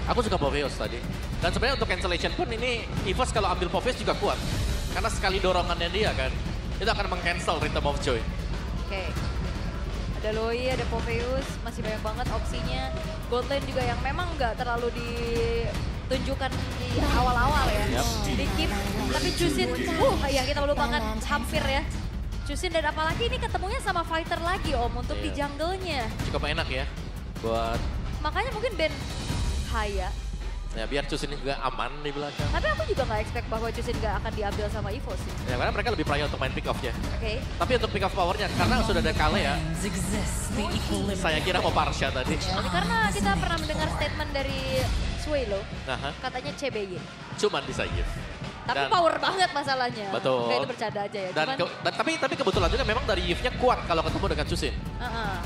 Aku suka Poveos tadi. Dan sebenarnya untuk cancellation pun ini EVOS kalau ambil Poveos juga kuat. Karena sekali dorongannya dia kan, itu akan meng-cancel Rhythm of Joy. Oke. Ada Loi, ada Poveus, masih banyak banget opsinya. Gold lane juga yang memang nggak terlalu ditunjukkan di awal-awal ya. Yep. Di keep, tapi Chusin, ya kita lupakan hampir ya. Chusin dan apalagi ini ketemunya sama fighter lagi Om untuk di jungle-nya. Cukup enak ya buat... Makanya mungkin Ben Haya. Ya biar Chusin juga aman di belakang. Tapi aku juga nggak expect bahwa Chusin nggak akan diambil sama Evo sih. Ya karena mereka lebih pria untuk main pick off-nya. Oke. Tapi untuk pick off powernya, karena sudah ada Kale ya. Saya kira mau Parsha tadi. Ya, karena kita pernah mendengar statement dari Suelo, Nah, katanya CBY. cuman bisa give. Tapi Dan- power banget masalahnya. Betul. Kayak itu bercanda aja ya. Dan, Cuman, tapi kebetulan juga memang dari Yves-nya kuat kalau ketemu dengan Chusin.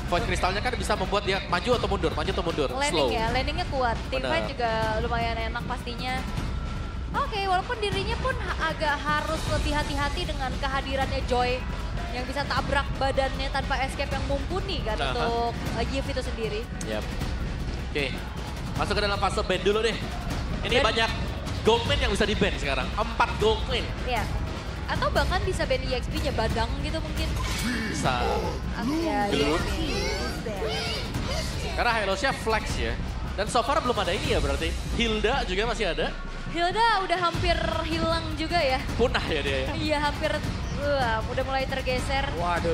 Void Crystal-nya kan bisa membuat dia maju atau mundur, landing slow. ya, landingnya kuat. Teamfight Benar. juga lumayan enak pastinya. Oke, walaupun dirinya pun agak harus lebih hati-hati dengan kehadirannya Joy yang bisa tabrak badannya tanpa escape yang mumpuni kan Aha. untuk Yves itu sendiri. Yap. Oke, masuk ke dalam fase ban dulu deh. Ini Ban. banyak goldman yang bisa di-ban sekarang. 4 goldman Ya. Atau bahkan bisa ban EXP-nya Badang gitu mungkin. bisa. Ya, Gelut. EXP. Karena Hylosnya flex ya. Dan so far belum ada ini ya berarti. Hilda juga masih ada. Hilda udah hampir hilang juga ya. Punah ya dia ya. Iya hampir, udah mulai tergeser. Waduh.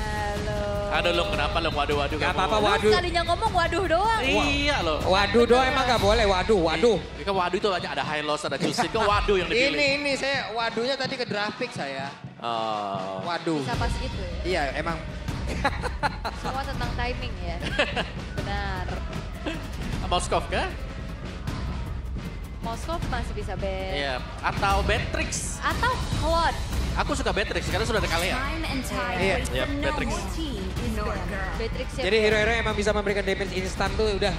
Halo. Aduh lo kenapa lo waduh-waduh Gak kamu? apa-apa, Lu waduh. sekalinya ngomong waduh doang. Iya loh. Waduh doang emang gak boleh, waduh. Ini kan waduh itu ada Hylos, ada Chusin, kan waduh yang dipilih. Ini saya waduhnya tadi ke grafik saya. Oh. Waduh. Bisa pas gitu ya. Iya emang. Semua tentang timing ya. Benar. Moskov kah? Moskov masih bisa ban. Iya. Atau Beatrix. Atau Claude. Aku suka Beatrix karena sudah ada Kalea. Iya. Iya, Beatrix. Beatrix yang Jadi hero-hero yang emang bisa memberikan damage instan tuh udah.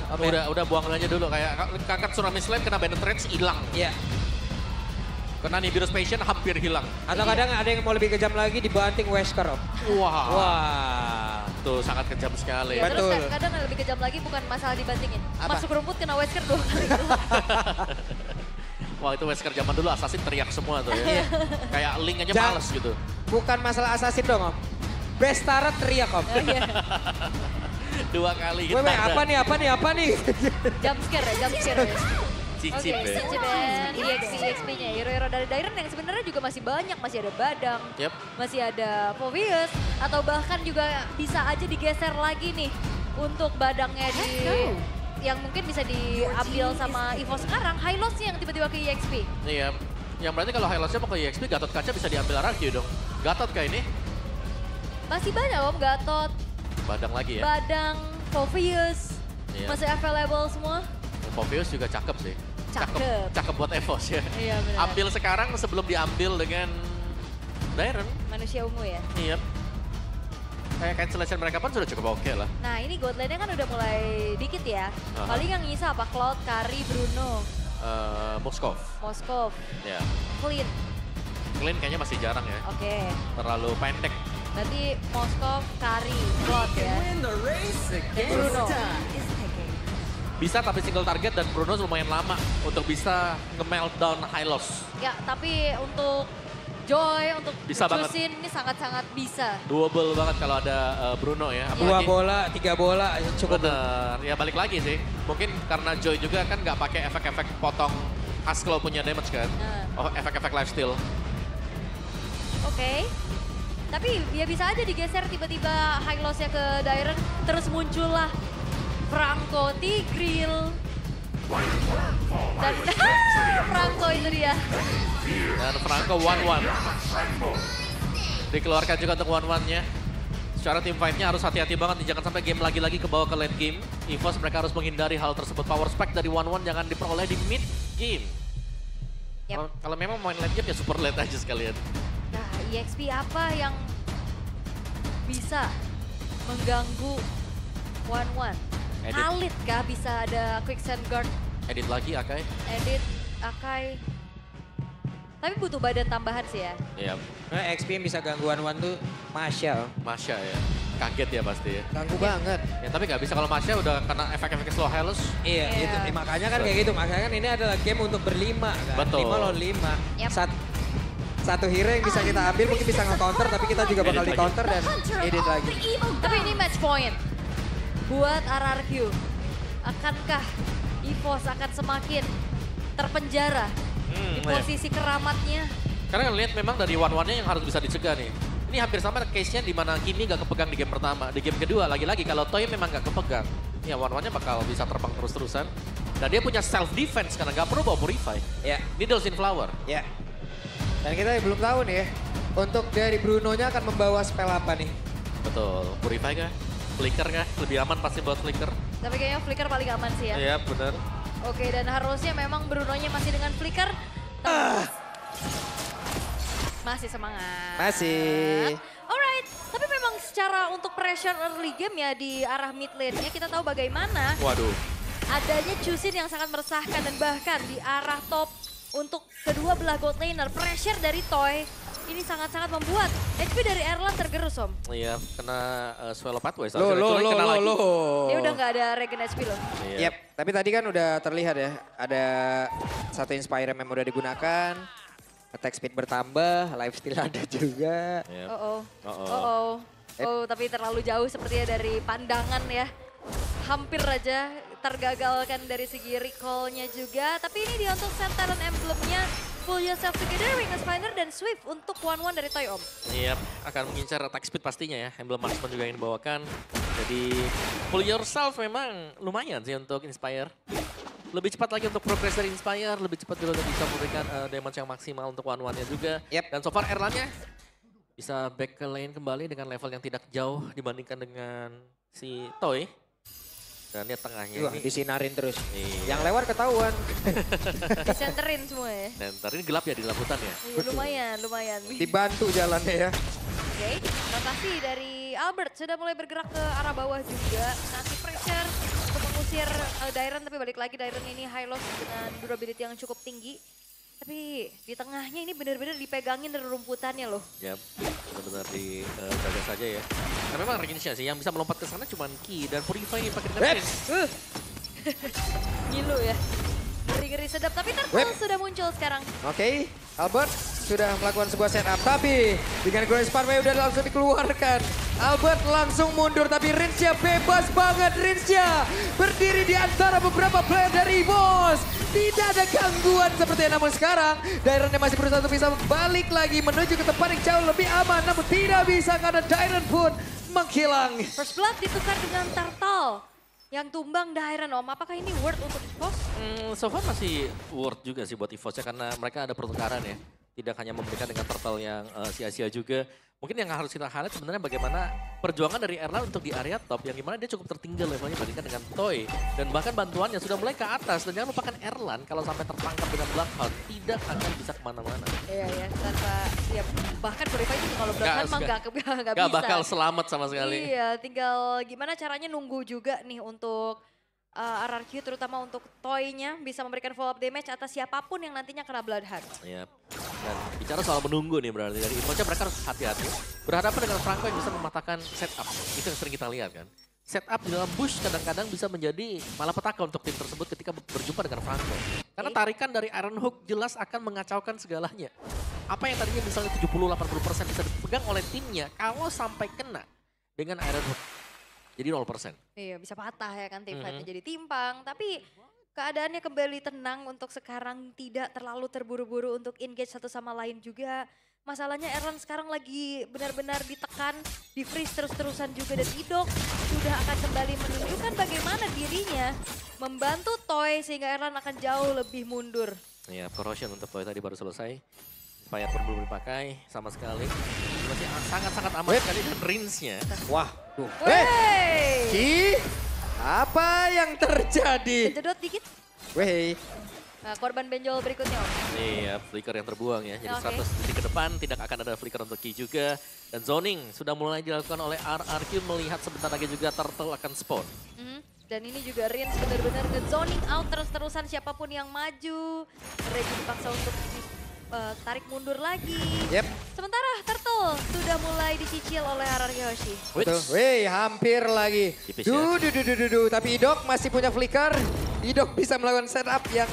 Udah buang aja dulu kayak kakak Tsunami Slam kena Penetrance hilang. Iya. Kena Nibiru's Passion hampir hilang. Atau kadang ada yang mau lebih kejam lagi dibanting Wesker Om. Wah. Wah. Tuh sangat kejam sekali. Ya, Betul. terus kadang yang lebih kejam lagi bukan masalah dibantingin. Apa? Masuk rumput kena Wesker 2 kali. Wah itu Wesker zaman dulu Assassin teriak semua tuh ya. Kayak Link aja Jangan- males gitu. Bukan masalah assassin dong Om. Bestara teriak Om. Iya. 2 kali Weh, hitaran. apa nih? Jump scare ya, jump scare ya. Cicip Oke, ya. Cicip dan EXP-nya. Hero-hero dari Dairen yang sebenarnya juga masih banyak. Masih ada Badang, Yep. masih ada Povius. Atau bahkan juga bisa aja digeser lagi nih untuk Badangnya di... Yang mungkin bisa diambil sama Evo sekarang. Hylos yang tiba-tiba ke EXP. Iya. Yang berarti kalau Hylosnya mau ke EXP, Gatot Kaca bisa diambil Aragio dong. Gatot kayak ini. Masih banyak Om, Gatot, Badang lagi ya. Badang, Povius. Iya. Masih available semua. Poveos juga cakep sih. Cakep. Cakep buat Evos ya. Iya benar. Ambil sekarang sebelum diambil dengan Dairen. Manusia ungu ya. Iya. Kayak cancellation mereka pun sudah cukup oke lah. Nah ini gold lane-nya kan udah mulai dikit ya. Aha. Paling yang nyisa apa? Cloud, Kari, Bruno, Moskov. Moskov, Ya. Clint. Clean kayaknya masih jarang ya. Oke. Terlalu pendek. Berarti Moskov, Kari, Cloud ya. Dan Bruno. Bisa tapi single target dan Bruno lumayan lama untuk bisa nge-meltdown Hylos. Ya tapi untuk Joy, untuk Bisa banget. Chusin ini sangat-sangat bisa. Doable banget kalau ada Bruno ya. 2 bola, 3 bola cukup. Bener. Ya balik lagi sih. Mungkin karena Joy juga kan nggak pakai efek-efek potong as kalau punya damage kan. Nah. Oh efek-efek lifesteal. Oke. Tapi ya bisa aja digeser tiba-tiba high loss-nya ke Dairen. Terus muncullah Franco Tigreal. Dan Franco itu dia. Dan Franco 1-1. Dikeluarkan juga untuk 1-1-nya. Secara team fight-nya harus hati-hati banget nih. Jangan sampai game lagi-lagi ke bawah ke late game. EVOS mereka harus menghindari hal tersebut. Power spike dari 1-1 jangan diperoleh di mid game. Yap. Kalau memang main late game ya super late aja sekalian. Nah, EXP apa yang bisa mengganggu 1-1? Edit. Khalid kah bisa ada quicksand guard, Edit lagi Akai. edit, Akai. Tapi butuh badan tambahan sih ya. Iya, Nah, XP yang bisa gangguan one tuh Masya. Masya ya. Kaget ya pasti ya. Ganggu banget. Ya tapi nggak bisa kalau Masya udah kena efek-efek slow Hylos. Iya, Iya. itu. Makanya kan kayak gitu. Makanya kan ini adalah game untuk berlima kan. Betul. 5 lawan 5. Yap. Satu hero yang bisa kita ambil mungkin bisa nge-counter tapi kita juga bakal Edit lagi. di-counter dan edit lagi. Tapi ini match point buat RRQ. Akankah EVOS akan semakin terpenjara di Iya. posisi keramatnya? Karena lihat memang dari one-one-nya yang harus bisa dicegah nih. Ini hampir sama case-nya di mana Kimi gak kepegang di game pertama. Di game kedua, lagi-lagi kalau Toy memang gak kepegang. Ya one-one-nya bakal bisa terbang terus-terusan. Dan dia punya self-defense karena gak perlu bawa Purify. Ya, Needles in Flower. ya. Dan kita belum tahu nih ya. Untuk dari Bruno-nya akan membawa spell apa nih? Betul. Purify kah? Flicker kah? Lebih aman pasti buat Flicker. Tapi kayaknya Flicker paling aman sih ya. Iya bener. Oke, dan harusnya memang Bruno-nya masih dengan Flicker. Masih semangat. Masih. Alright, tapi memang secara untuk pressure early game ya di arah mid lane-nya kita tahu bagaimana Waduh. adanya Chusin yang sangat meresahkan dan bahkan di arah top untuk kedua belah gold laner. Pressure dari Toy ini sangat-sangat membuat HP dari Erlan tergerus, Om. Iya, kena Swallow Pathway. Lo. Dia udah nggak ada regen HP loh. Iya. Yep, tapi tadi kan udah terlihat ya. Ada satu Inspire yang udah digunakan. Attack speed bertambah, lifesteal ada juga. Iya. Oh, tapi terlalu jauh sepertinya dari pandangan ya. Hampir aja tergagalkan dari segi recall-nya juga. Tapi ini dia untuk Sentinel Emblem-nya. Pull Yourself Together, Wing Spiner, dan Swift untuk one-one dari Toy, Om. Iya, akan mengincar attack speed pastinya ya. Emblem Marksman juga yang dibawakan. Jadi, Pull Yourself memang lumayan sih untuk Inspire. Lebih cepat lagi untuk progress dari Inspire, lebih cepat juga untuk bisa memberikan damage yang maksimal untuk one-one-nya juga. Yep. Dan so far Erlan-nya bisa back ke lane kembali dengan level yang tidak jauh dibandingkan dengan si Toy. Dan lihat tengahnya Wah, ini. disinarin terus. Iya. Yang lewat ketahuan. Disenterin semua ya. Dan ntar ini gelap ya di dalam hutan ya. Iya, lumayan. Dibantu jalannya ya. Oke, terima kasih dari Albert sudah mulai bergerak ke arah bawah juga. Nanti pressure untuk mengusir Dairon, tapi balik lagi Dairon ini high loss dengan durability yang cukup tinggi. Tapi di tengahnya ini benar-benar dipegangin dari rumputannya loh. Yap, benar-benar dijaga saja ya. Nah memang Regincia sih yang bisa melompat ke sana cuma Ki dan Purify yang pakai dengan Prince. Ngilu ya. Ngeri-ngeri sedap, tapi Turtle sudah muncul sekarang. Oke, Albert sudah melakukan sebuah setup, tapi dengan Grace Parway udah langsung dikeluarkan. Albert langsung mundur, tapi Rinsya bebas banget. Rinsya berdiri di antara beberapa player dari Bos. Tidak ada gangguan seperti namun sekarang Dairon yang masih berusaha untuk bisa balik lagi menuju ke tempat yang jauh lebih aman. Namun tidak bisa karena Dairon pun menghilang. First Blood ditukar dengan Turtle. Yang tumbang Dairon, Om. Apakah ini worth untuk EVOS? So far masih worth juga sih buat EVOS ya karena mereka ada pertukaran ya. Tidak hanya memberikan dengan turtle yang sia-sia juga. Mungkin yang harus kita highlight sebenarnya bagaimana perjuangan dari Erlan untuk di area top yang dimana dia cukup tertinggal levelnya dibandingkan dengan Toy. Dan bahkan bantuannya sudah mulai ke atas. Dan jangan lupakan Erlan kalau sampai tertangkap dengan Blackheart tidak akan bisa kemana-mana. Iya ya, tanpa ya bahkan Purify juga kalau Bloodhound mah nggak bisa. Gak bakal selamat sama sekali. Iya, tinggal gimana caranya nunggu juga nih untuk RRQ terutama untuk Toy-nya bisa memberikan follow up damage atas siapapun yang nantinya kena Bloodhound. Iya. Dan bicara soal menunggu nih berarti dari Infonya mereka harus hati-hati. Berhadapan dengan Franco yang bisa mematahkan setup. Itu yang sering kita lihat kan. Setup di dalam bush kadang-kadang bisa menjadi malapetaka untuk tim tersebut ketika berjumpa dengan Franco. Karena tarikan dari Iron Hook jelas akan mengacaukan segalanya. Apa yang tadinya misalnya 70-80% bisa dipegang oleh timnya kalau sampai kena dengan Iron Hook. Jadi 0%. Iya, bisa patah ya kan tim fight-nya jadi timpang. Tapi keadaannya kembali tenang untuk sekarang tidak terlalu terburu-buru untuk engage satu sama lain juga. Masalahnya Erlan sekarang lagi benar-benar ditekan, di-freeze terus-terusan juga. Dan Idok sudah akan kembali menunjukkan bagaimana dirinya membantu Toy sehingga Erlan akan jauh lebih mundur. Iya, corrosion untuk Toy tadi baru selesai. Supaya pun belum dipakai sama sekali. Masih sangat-sangat aman sekali dan rinse-nya. Wah, tuh. Wey! Ki, apa yang terjadi? Kejedot dikit. Weh, Nah, korban benjol berikutnya, Om. Iya, flicker yang terbuang ya. Jadi Oke. 100 detik ke depan tidak akan ada flicker untuk Ki juga. Dan zoning sudah mulai dilakukan oleh RRQ melihat sebentar lagi juga Turtle akan spawn. Dan ini juga Rins benar-benar nge-zoning out terus-terusan siapapun yang maju. Regi dipaksa untuk tarik mundur lagi. Yep. Sementara Turtle sudah mulai dicicil oleh Ararki Hoshi. Betul. Wih, hampir lagi. Tipis ya. Tapi Idok masih punya flicker. Idok bisa melakukan setup yang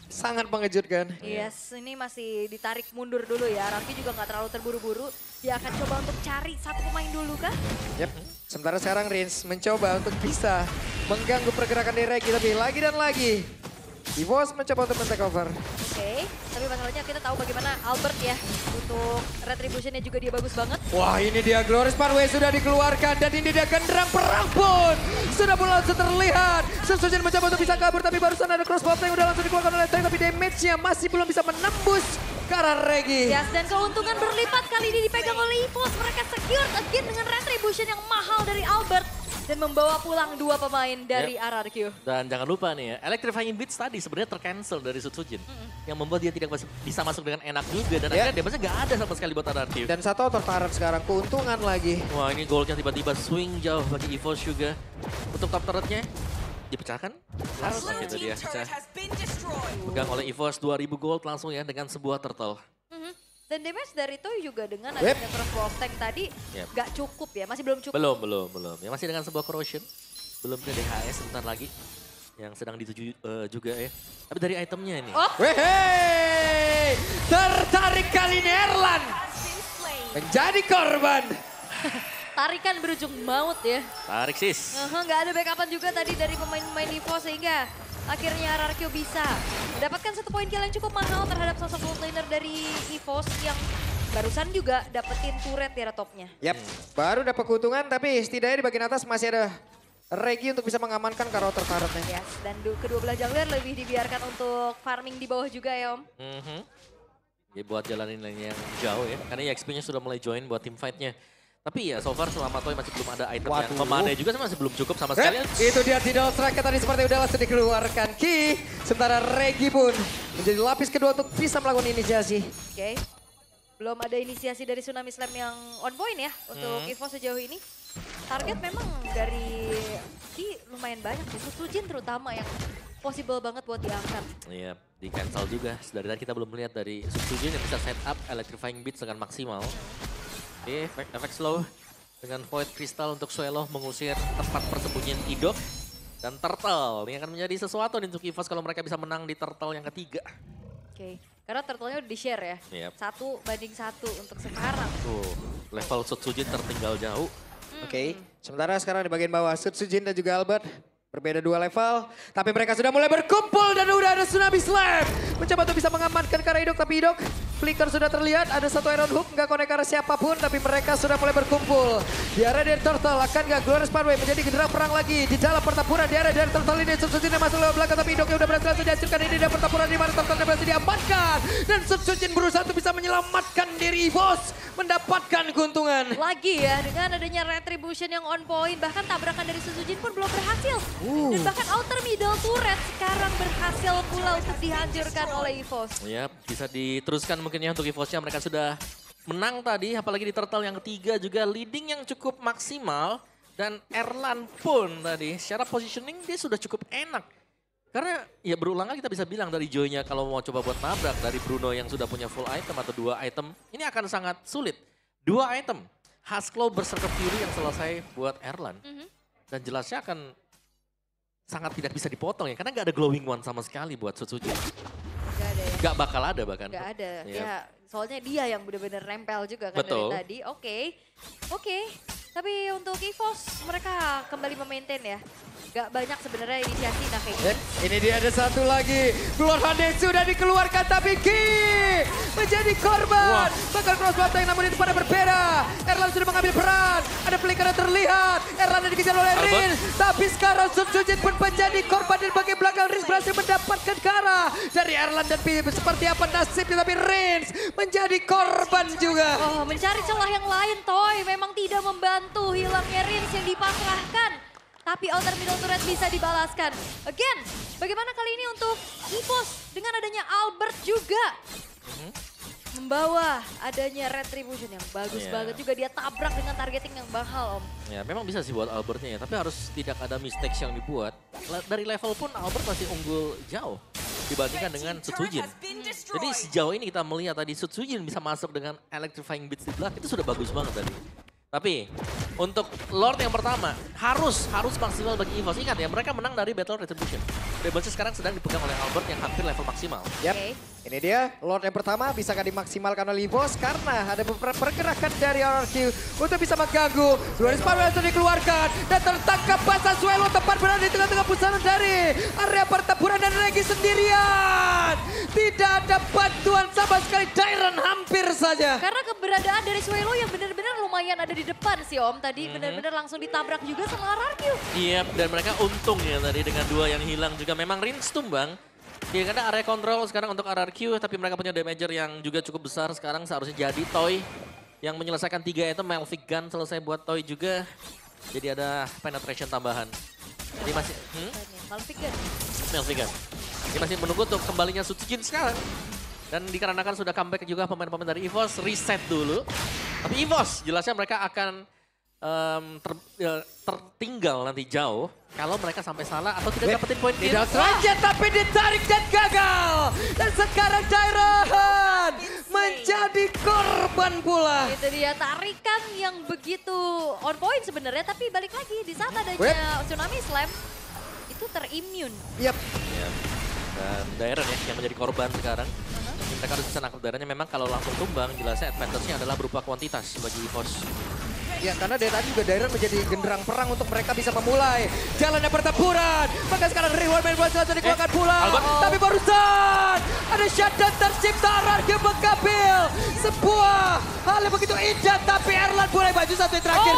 sangat mengejutkan. Yes, ini masih ditarik mundur dulu ya. Ararki juga nggak terlalu terburu-buru. Dia akan coba untuk cari satu pemain dulu kah? Yep. Sementara sekarang Rins mencoba untuk bisa mengganggu pergerakan dari Regi, tapi lagi dan lagi EVOS mencoba untuk men-take over. Oke, tapi masalahnya kita tahu bagaimana Albert ya. Untuk Retribution-nya juga dia bagus banget. Wah, ini dia Glorious Pathway sudah dikeluarkan dan ini dia genderang perang pun sudah mulai langsung terlihat. Susujen mencoba untuk bisa kabur tapi barusan ada crossbow yang udah langsung dikeluarkan oleh Tank, tapi damage-nya masih belum bisa menembus ke arah Regi. Yes, dan keuntungan berlipat kali ini dipegang oleh EVOS. Mereka secure again dengan Retribution yang mahal dari Albert. Dan membawa pulang 2 pemain dari RRQ. Dan jangan lupa nih ya, Electrifying Beats tadi sebenarnya tercancel dari Sutsujin. Yang membuat dia tidak bisa masuk dengan enak juga. Dan akhirnya damage-nya nggak ada sama sekali buat RRQ. Dan satu turret sekarang, keuntungan lagi. Wah, ini goldnya tiba-tiba swing jauh bagi EVOS juga. Untuk top turretnya dipecahkan. Harusnya itu dia pecah. Pegang oleh EVOS 2000 gold langsung ya dengan sebuah turtle. Dan damage dari Toy juga dengan adanya crossbow tank tadi nggak cukup ya, masih belum cukup. Belum. Ya masih dengan sebuah corrosion. Belum ke DHS sebentar lagi. Yang sedang dituju juga ya. Tapi dari itemnya ini. Oh. Wehehe, tertarik kali ini Erlan. Menjadi korban. Tarikan berujung maut ya. Tarik sis. Nggak ada backupan juga tadi dari pemain-pemain EVOS sehingga akhirnya RRQ bisa mendapatkan 1 poin kill yang cukup mahal terhadap sosok gold laner dari EVOS yang barusan juga dapetin turret di arah topnya. Yap, baru dapat keuntungan tapi setidaknya di bagian atas masih ada Regi untuk bisa mengamankan ke router turretnya. Yes, dan kedua belah jungler lebih dibiarkan untuk farming di bawah juga ya Om. Ya buat jalanin lane yang jauh ya. Karena EXP-nya sudah mulai join buat team fight-nya. Tapi ya so far selama Toy masih belum ada item yang memadai juga masih belum cukup sama sekali. Itu dia Tidal Strike tadi seperti udah langsung dikeluarkan Ki. Sementara Regi pun menjadi lapis kedua untuk bisa melakukan inisiasi. Oke. Belum ada inisiasi dari Tsunami Slam yang on point ya untuk EVOS sejauh ini. Target memang dari Ki lumayan banyak sih. Sutsujin terutama yang possible banget buat diangkat. Iya, di cancel juga. Dari tadi kita belum melihat dari Sutsujin yang bisa set up Electrifying Beats dengan maksimal. Oke, efek slow dengan Void Crystal untuk Suelo mengusir tempat persembunyian Idok. Dan Turtle, ini akan menjadi sesuatu nih untuk EVOS kalau mereka bisa menang di Turtle yang ketiga. Oke, karena Turtle-nya udah di-share ya. 1-1 untuk sekarang. Tuh, level Sutsujin tertinggal jauh. Oke, sementara sekarang di bagian bawah Sutsujin dan juga Albert. Berbeda 2 level, tapi mereka sudah mulai berkumpul dan udah ada Tsunami Slam. Mencoba untuk bisa mengamankan ke arah Idok, tapi Idok flicker sudah terlihat, ada 1 Iron Hook, nggak connect ke arah siapapun, tapi mereka sudah mulai berkumpul. Di area dari Turtle, akan nggak Glorious Pathway menjadi genderang perang lagi di dalam pertempuran di area dari Turtle ini. Sutsujin yang masuk lewat belakang, tapi Idoknya udah berhasil dihancurkan. Ini dia pertempuran di mana Turtle berhasil diamankan. Dan Sutsujin berusaha untuk bisa menyelamatkan diri EVOS, mendapatkan keuntungan. Lagi ya, dengan adanya Retribution yang on point, bahkan tabrakan dari Sutsujin pun belum berhasil. Dan bahkan outer middle turret sekarang berhasil pula untuk dihancurkan oleh EVOS. Ya, bisa diteruskan mungkin ya untuk EVOS-nya. Mereka sudah menang tadi, apalagi di Turtle yang ketiga juga leading yang cukup maksimal. Dan Erlan pun tadi secara positioning dia sudah cukup enak. Karena ya berulang kali kita bisa bilang dari Joy-nya kalau mau coba buat nabrak dari Bruno yang sudah punya full item atau 2 item. Ini akan sangat sulit. 2 item, Husklow Berserker Fury yang selesai buat Erlan. Dan jelasnya akan sangat tidak bisa dipotong ya, karena nggak ada glowing one sama sekali buat Sutsujin. Nggak ada ya? Nggak bakal ada bahkan. Nggak ada, Ya. ya soalnya dia yang benar-benar nempel juga kan Betul. dari tadi. Oke. Tapi untuk EVOS mereka kembali memaintain ya. Gak banyak sebenarnya inisiasi nah kayak gini. Ini dia ada 1 lagi. Blood Hunted sudah dikeluarkan tapi Ki menjadi korban. Bakal crossbow tank namun itu pada berbeda. Erlan sudah mengambil peran. Ada flicker yang terlihat. Erlan dikejar oleh Rin. Tapi sekarang Sutsujin pun menjadi korban di bagian belakang. Rin berhasil mendapatkan ke arah dari Erlan dan Pi. Seperti apa nasibnya tapi Rin menjadi korban juga. Oh, mencari celah yang lain Toy memang tidak membantu hilangnya Rins yang dipasrahkan. Tapi outer middle turret bisa dibalaskan. Again, bagaimana kali ini untuk EVOS dengan adanya Albert juga. Membawa adanya Retribution yang bagus banget juga. Dia tabrak dengan targeting yang mahal Om. Ya memang bisa sih buat Albertnya ya, tapi harus tidak ada mistakes yang dibuat. Dari level pun Albert masih unggul jauh dibandingkan dengan Sutsujin. Jadi sejauh ini kita melihat tadi Sutsujin bisa masuk dengan electrifying beats di belakang itu sudah bagus banget tadi. Tapi untuk Lord yang pertama harus maksimal bagi EVOS. Ingat ya, mereka menang dari Battle Retribution. Rebelsi sekarang sedang dipegang oleh Albert yang hampir level maksimal. Yap, ini dia Lord yang pertama bisakah dimaksimalkan oleh EVOS karena ada beberapa pergerakan dari RRQ untuk bisa mengganggu. Dua Sparrow langsung dikeluarkan dan tertangkap basah Swelo tepat berada di tengah-tengah pusaran dari area pertempuran dan Regi sendirian. Tidak ada bantuan sama sekali, Dairon hampir saja. Karena keberadaan dari Swelo yang benar-benar lumayan ada di depan sih Om. Tadi benar-benar langsung ditabrak juga sama RRQ. Iya, dan mereka untung ya tadi dengan dua yang hilang juga. Memang Rins tumbang. Ya karena area kontrol sekarang untuk RRQ, tapi mereka punya damager yang juga cukup besar sekarang seharusnya jadi Toy. Yang menyelesaikan 3 item, Melvic Gun selesai buat Toy juga. Jadi ada penetration tambahan. Jadi masih... Melvic Gun. Ini masih menunggu untuk kembalinya Sutsujin sekarang. Dan dikarenakan sudah comeback juga pemain-pemain dari EVOS, reset dulu. Tapi EVOS jelasnya mereka akan tertinggal nanti jauh kalau mereka sampai salah atau tidak dapetin poin kill. Tidak saja tapi ditarik dan gagal. Dan sekarang Dairon menjadi korban pula. Itu dia tarikan yang begitu on point sebenarnya, tapi balik lagi di saat adanya Tsunami Slam itu terimmune. Yap. Dan Dairon ya yang menjadi korban sekarang. Mereka harus bisa nangkep Daironnya. Memang kalau langsung tumbang jelasnya advantage-nya adalah berupa kuantitas bagi EVOS. Ya karena dari tadi juga Dairon menjadi genderang perang untuk mereka bisa memulai jalannya pertempuran. Maka sekarang reward main bola langsung dikeluarkan pula. Tapi barusan ada shutdown tercipta, RRQ mengambil sebuah hal yang begitu indah. Tapi Erlan mulai maju satu yang terakhir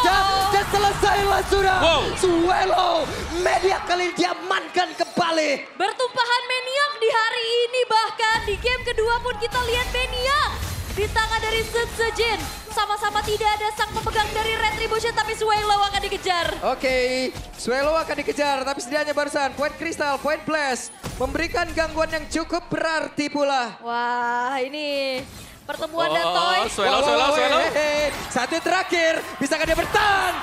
dan selesailah sudah. Swelo Maniac kali ini diamankan kembali. Bertumpahan Maniac di hari ini, bahkan di game kedua pun kita lihat Maniac di tangan dari Sutsujin. Sama-sama tidak ada sang pemegang dari Retribution, tapi Swelo akan dikejar. Oke, Swelo akan dikejar, tapi setidaknya barusan Point Crystal, Point Blast memberikan gangguan yang cukup berarti pula. Wah, ini pertemuan dan Toy. Swelo. Satu yang terakhir, bisakah dia bertahan?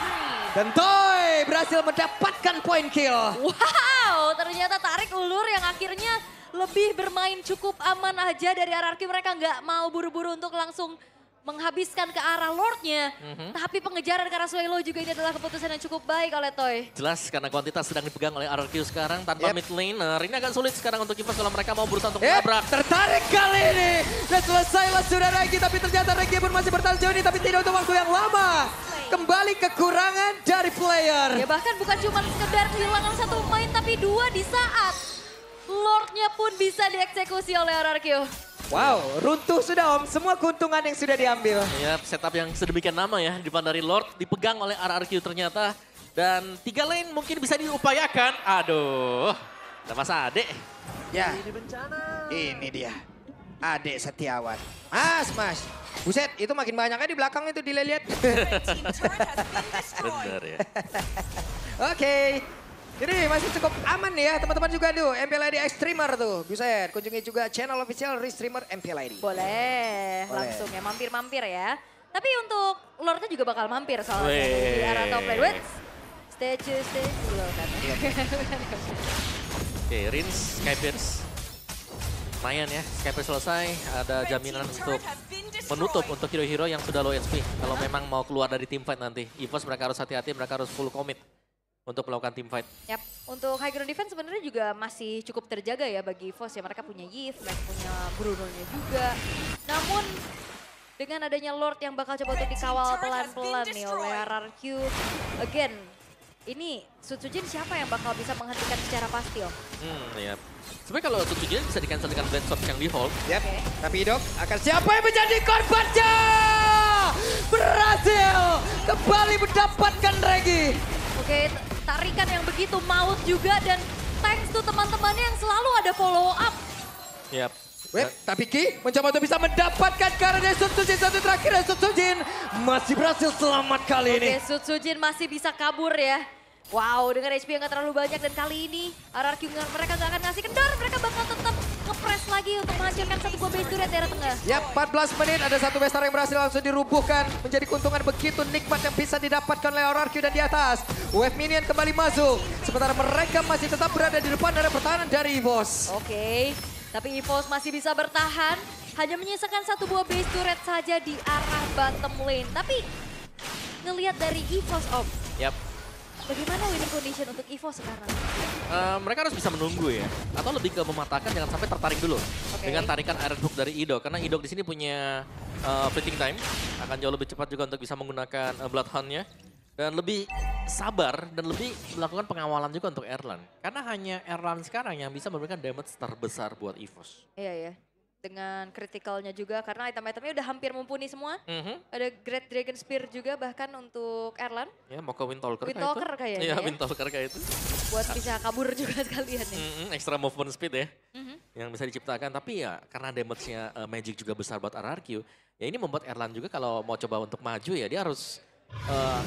Dan Toy berhasil mendapatkan point kill. Wow, ternyata tarik ulur yang akhirnya lebih bermain cukup aman aja dari RRQ. Mereka nggak mau buru-buru untuk langsung menghabiskan ke arah Lordnya. Tapi pengejaran karena Swelo juga ini adalah keputusan yang cukup baik oleh Toy. Jelas karena kuantitas sedang dipegang oleh RRQ sekarang tanpa mid laner. Ini agak sulit sekarang untuk EVOS kalau mereka mau berusaha untuk menabrak. Tertarik kali ini. Dan selesailah sudah Regi, tapi ternyata Regi pun masih bertahan sejauh ini. Tapi tidak untuk waktu yang lama. Kembali kekurangan dari player. Ya bahkan bukan cuma sekedar kehilangan satu pemain, tapi dua di saat Lordnya pun bisa dieksekusi oleh RRQ. Wow, runtuh sudah Om. Semua keuntungan yang sudah diambil. Ya, setup yang sedemikian lama ya di depan dari Lord dipegang oleh RRQ ternyata. Dan 3 lane mungkin bisa diupayakan. Aduh, ada Mas Ade. Ya, ini dia. Ade Setiawan. Mas. Buset, itu makin banyaknya di belakang itu dilihat. Bener ya. Oke. Jadi masih cukup aman ya teman-teman juga tuh. MPLID Extremer tuh. Buset, kunjungi juga channel official Restreamer MPLID. Boleh, langsung ya mampir-mampir ya. Tapi untuk Lordnya juga bakal mampir soalnya di arah top lane. Wait, statue dulu kan. Oke, Rins, Skypers. Lumayan ya, Skypers selesai. Ada jaminan untuk menutup untuk hero-hero yang sudah low HP. Kalau memang mau keluar dari teamfight nanti. EVOS mereka harus hati-hati, mereka harus full commit untuk melakukan teamfight. Yap, untuk high ground defense sebenarnya juga masih cukup terjaga ya bagi EVOS ya. Mereka punya Yves, mereka punya Bruno-nya juga. Namun dengan adanya Lord yang bakal coba untuk dikawal pelan-pelan nih oleh RRQ. Again, ini Sutsujin siapa yang bakal bisa menghentikan secara pasti Om? Iya. Sebenarnya kalau Sutsujin bisa di-cancel dengan Blade Shot yang di hold. Yap, tapi Dok akan siapa yang menjadi korbannya? Berhasil kembali mendapatkan Regi. Oke, tarikan yang begitu maut juga dan thanks to teman-temannya yang selalu ada follow up. Yap. Tapi Ki mencoba untuk bisa mendapatkan karena Sutsujin satu terakhir. Sutsujin masih berhasil selamat kali ini. Oke, Sutsujin masih bisa kabur ya. Wow, dengan HP yang gak terlalu banyak dan kali ini RRQ mereka gak akan ngasih kendor. Mereka bakal tetap nge-press lagi untuk menghancurkan satu buah base turret daerah tengah. Yap, 14 menit ada satu besar yang berhasil langsung dirubuhkan. Menjadi keuntungan begitu nikmat yang bisa didapatkan oleh RRQ dan di atas. Wave minion kembali masuk. Sementara mereka masih tetap berada di depan area pertahanan dari EVOS. Oke, Tapi EVOS masih bisa bertahan, hanya menyisakan satu buah base turret saja di arah bottom lane. Tapi ngelihat dari EVOS, Om, Yap. bagaimana winning condition untuk EVOS sekarang? Mereka harus bisa menunggu ya, atau lebih ke mematahkan jangan sampai tertarik dulu dengan tarikan Iron Hook dari Idok, karena Idok di sini punya fleeting time, akan jauh lebih cepat juga untuk bisa menggunakan Bloodhound-nya dan lebih sabar dan lebih melakukan pengawalan juga untuk Erlan, karena hanya Erlan sekarang yang bisa memberikan damage terbesar buat EVOS. Iya ya, dengan kritikalnya juga karena item-itemnya udah hampir mumpuni semua. Ada Great Dragon Spear juga bahkan untuk Erlan. Ya, mau ke Windtalker kah Windtalker itu? kayaknya Iya, ya. Windtalker kayak itu. Buat bisa kabur juga sekalian nih. Extra movement speed ya, yang bisa diciptakan. Tapi ya karena damage-nya Magic juga besar buat RRQ, ya ini membuat Erlan juga kalau mau coba untuk maju ya dia harus,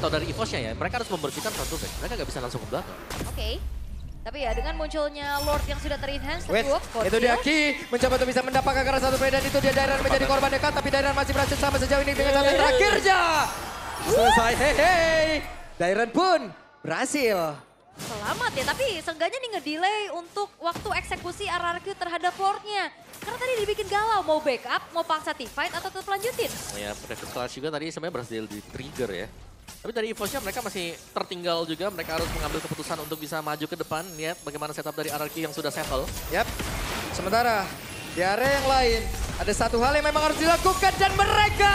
atau dari EVOS-nya ya, mereka harus membersihkan front to back. Mereka nggak bisa langsung ke belakang. Oke. Tapi ya dengan munculnya Lord yang sudah ter-enhance, Wait, itu dia Ki mencoba untuk bisa mendapatkan karena satu play dan itu dia Dairan menjadi korban dekat, tapi Dairan masih berhasil sama sejauh ini dengan satu terakhirnya. Selesai, hei. Dairan pun berhasil. Selamat ya, tapi seenggaknya nih ngedelay untuk waktu eksekusi RRQ terhadap Lordnya. Karena tadi dibikin galau, mau backup, mau paksa teamfight atau tetap lanjutin. Ya, Private Clash juga tadi sebenarnya berhasil di-trigger ya. Tapi dari EVOS-nya mereka masih tertinggal juga, mereka harus mengambil keputusan untuk bisa maju ke depan. Lihat bagaimana setup dari RRQ yang sudah settle. Yap, sementara di area yang lain ada satu hal yang memang harus dilakukan dan mereka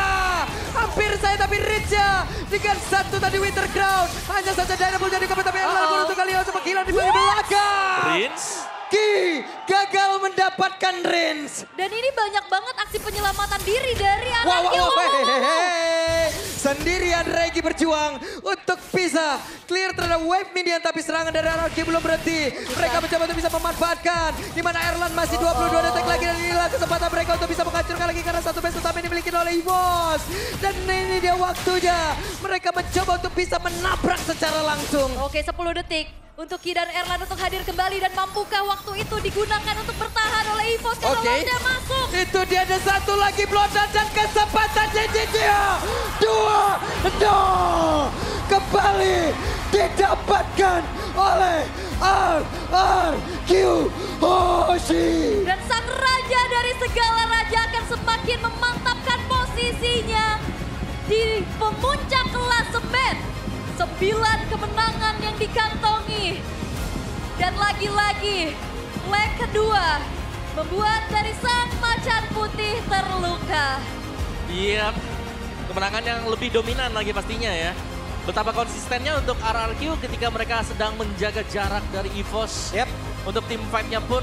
hampir saya tapi Rinja dengan satu tadi Winter Crown. Hanya saja Dairan pun jadi kebetulan tapi Erlan pun untuk kali untuk menghilang di bagian belakang. Rins. Ki gagal mendapatkan Rins. Dan ini banyak banget aksi penyelamatan diri dari Wow, RRQ. wow, wow, sendirian Regi berjuang untuk bisa clear terhadap wave minion, tapi serangan dari RRQ belum berhenti. Mereka mencoba untuk bisa memanfaatkan, di mana Erlan masih 22 detik lagi dan inilah kesempatan mereka untuk bisa menghancurkan lagi karena satu base utama ini dimiliki oleh EVOS. Dan ini dia waktunya, mereka mencoba untuk bisa menabrak secara langsung. Oke, 10 detik untuk Ki dan Erlan untuk hadir kembali dan mampukah waktu itu digunakan untuk bertahan oleh EVOS karena Lordnya masuk. Itu dia ada satu lagi blodan dan kesempatan dia. 2-0 kembali didapatkan oleh RRQ Hoshi. Dan sang raja dari segala raja akan semakin memantapkan posisinya di pemuncak klasemen. 9 kemenangan yang dikantongi. Dan lagi-lagi leg kedua membuat dari sang macan putih terluka. Iya, kemenangan yang lebih dominan lagi pastinya ya. Betapa konsistennya untuk RRQ ketika mereka sedang menjaga jarak dari EVOS. Yap. Untuk tim fight-nya pun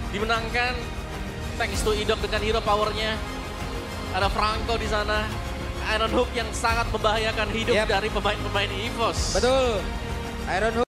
dimenangkan thanks to Idok dengan hero power-nya. Ada Franco di sana. Iron Hook yang sangat membahayakan hidup dari pemain-pemain EVOS. Betul. Iron Hook.